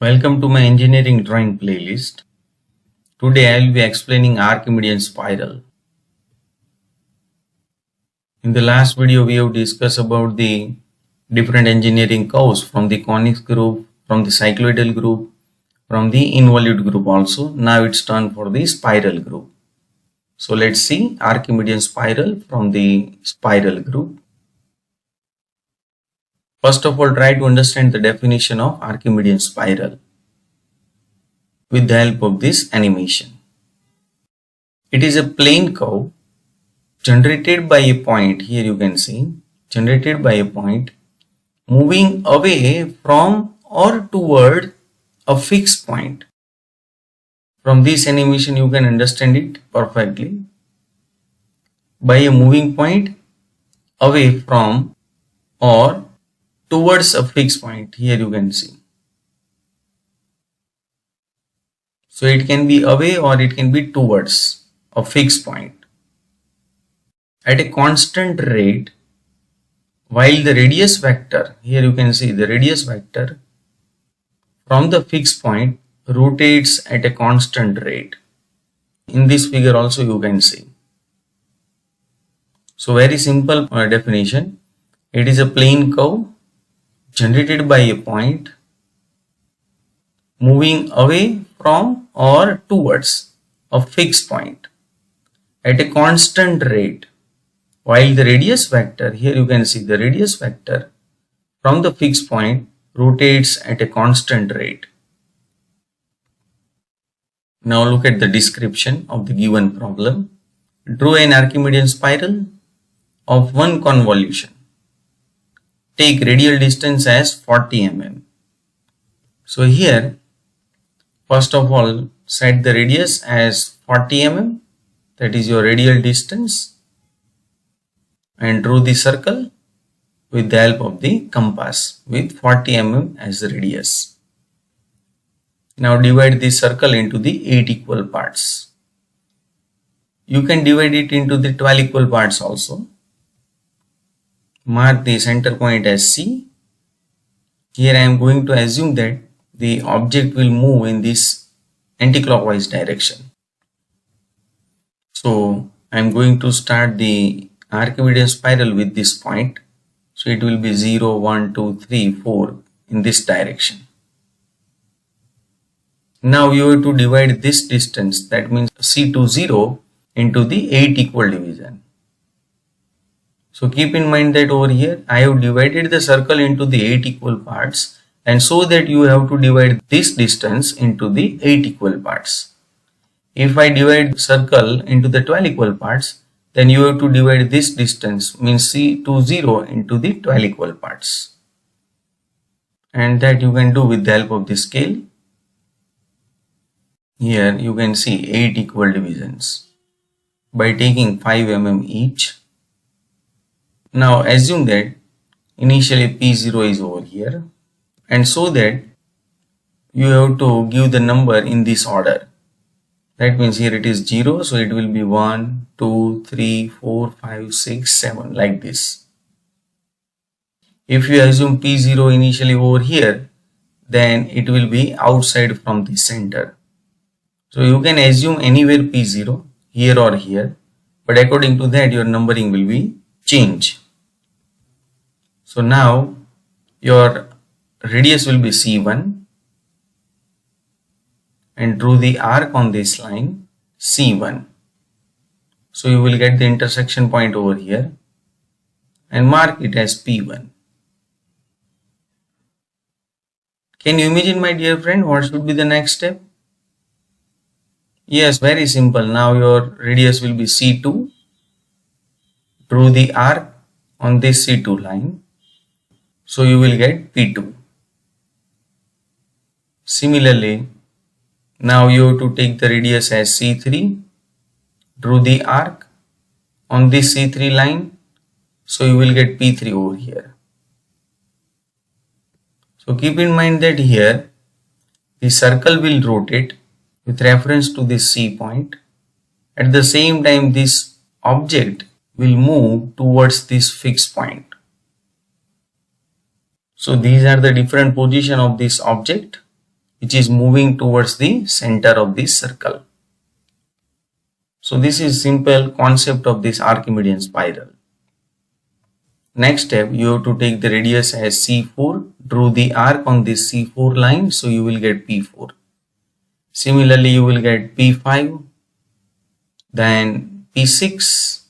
Welcome to my engineering drawing playlist. Today I will be explaining Archimedean Spiral. In the last video we have discussed about the different engineering curves from the conic group, from the cycloidal group, from the involute group also. Now it's turn for the spiral group. So let's see Archimedean Spiral from the spiral group. First of all, try to understand the definition of Archimedean Spiral with the help of this animation. It is a plane curve generated by a point, here you can see, generated by a point moving away from or toward a fixed point. From this animation you can understand it perfectly. By a moving point away from or towards a fixed point, here you can see. So it can be away or it can be towards a fixed point at a constant rate, while the radius vector, here you can see the radius vector from the fixed point rotates at a constant rate. In this figure also you can see. So very simple definition. It is a plane curve generated by a point moving away from or towards a fixed point at a constant rate, while the radius vector, here you can see the radius vector from the fixed point rotates at a constant rate. Now look at the description of the given problem. Draw an Archimedean spiral of one convolution. Take radial distance as 40 mm. So here, first of all, set the radius as 40 mm, that is your radial distance, and draw the circle with the help of the compass with 40 mm as the radius. Now divide this circle into the 8 equal parts. You can divide it into the 12 equal parts also. Mark the center point as C. Here I am going to assume that the object will move in this anti-clockwise direction. So I am going to start the Archimedean spiral with this point. So it will be 0, 1, 2, 3, 4 in this direction. Now you have to divide this distance, that means C to 0, into the 8 equal division. So keep in mind that over here I have divided the circle into the 8 equal parts, and so that you have to divide this distance into the 8 equal parts. If I divide circle into the 12 equal parts, then you have to divide this distance, means C to 0, into the 12 equal parts. And that you can do with the help of the scale. Here you can see 8 equal divisions by taking 5 mm each. Now assume that initially P0 is over here, and so that you have to give the number in this order. That means here it is 0, so it will be 1, 2, 3, 4, 5, 6, 7, like this. If you assume P0 initially over here, then it will be outside from the center. So you can assume anywhere P0, here or here, but according to that your numbering will be changed. So now your radius will be C1, and draw the arc on this line C1. So you will get the intersection point over here and mark it as P1. Can you imagine, my dear friend, what should be the next step? Yes, very simple. Now your radius will be C2. Draw the arc on this C2 line. So you will get P2. Similarly, now you have to take the radius as C3. Draw the arc on this C3 line. So you will get P3 over here. So keep in mind that here the circle will rotate with reference to this C point. At the same time, this object will move towards this fixed point. So these are the different position of this object. which is moving towards the center of this circle. So this is simple concept of this Archimedean spiral. Next step, you have to take the radius as C4, draw the arc on this C4 line, so you will get P4. Similarly, you will get P5, then P6,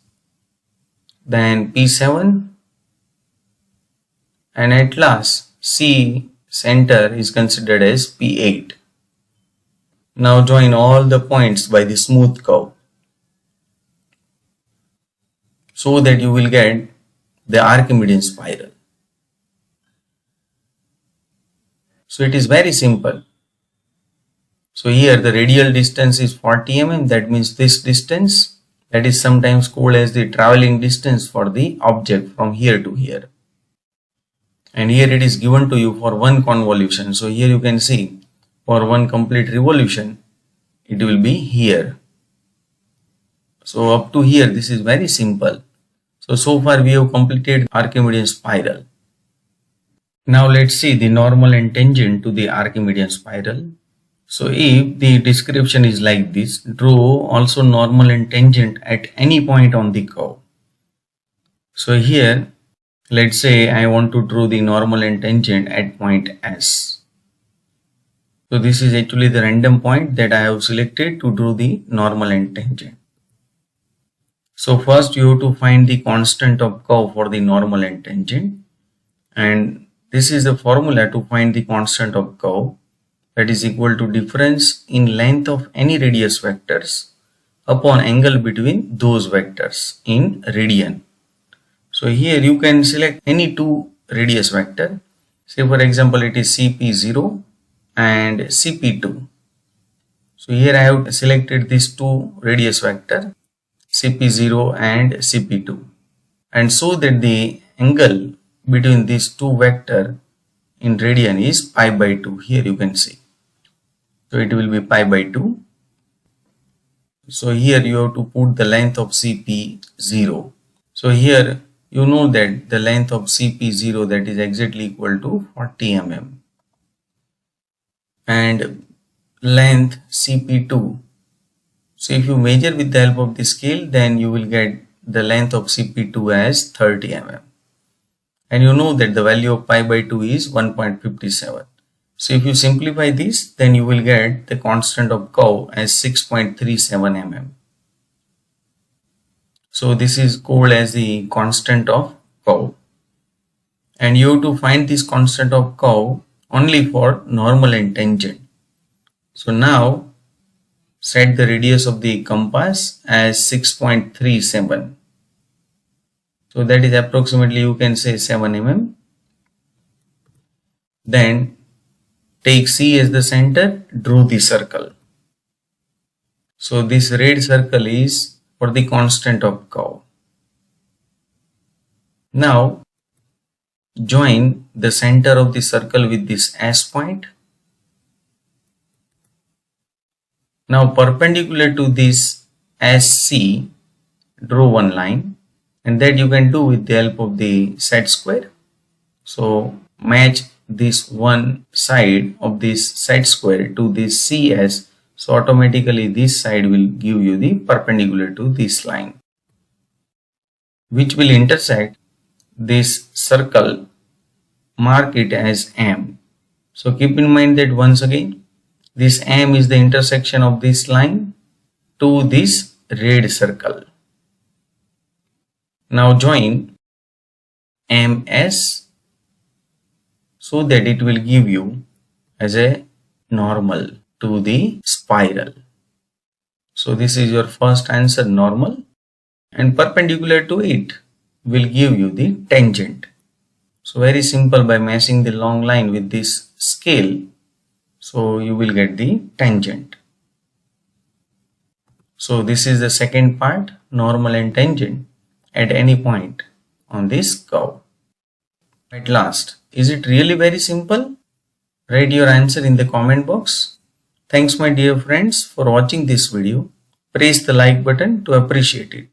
then P7, and at last C center is considered as P8. Now join all the points by the smooth curve so that you will get the Archimedean spiral. So it is very simple. So here the radial distance is 40 mm, that means this distance, that is sometimes called as the traveling distance for the object from here to here. And here it is given to you for one convolution. So here you can see for one complete revolution it will be here. So up to here this is very simple. So far we have completed Archimedean spiral. Now let's see the normal and tangent to the Archimedean spiral. So if the description is like this, draw also normal and tangent at any point on the curve. So here let's say I want to draw the normal and tangent at point S. So this is actually the random point that I have selected to draw the normal and tangent. So first you have to find the constant of curve for the normal and tangent, and this is the formula to find the constant of curve, that is equal to difference in length of any radius vectors upon angle between those vectors in radian. So here you can select any two radius vector. Say for example it is CP0 and CP2. So here I have selected these two radius vector CP0 and CP2, and so that the angle between these two vector in radian is pi by 2. Here you can see. So it will be pi by 2. So here you have to put the length of CP0. So here you know that the length of CP0, that is exactly equal to 40 mm, and length CP2. So if you measure with the help of the scale, then you will get the length of CP2 as 30 mm. And you know that the value of pi by 2 is 1.57. So if you simplify this, then you will get the constant of curve as 6.37 mm. So this is called as the constant of curve. And you have to find this constant of curve only for normal and tangent. So now set the radius of the compass as 6.37. So that is approximately, you can say, 7 mm. Then take C as the center, draw the circle. So this red circle is for the constant of curve. Now join the center of the circle with this S point. Now perpendicular to this SC, draw one line, and that you can do with the help of the set square. So match this one side of this set square to this CS, so automatically this side will give you the perpendicular to this line, which will intersect this circle. Mark it as M. So keep in mind that once again this M is the intersection of this line to this red circle. Now join MS so that it will give you as a normal to the spiral. So this is your first answer, normal, and perpendicular to it will give you the tangent. So very simple, by matching the long line with this scale, so you will get the tangent. So this is the second part, normal and tangent at any point on this curve. At last, is it really very simple? Write your answer in the comment box. Thanks my dear friends for watching this video. Press the like button to appreciate it.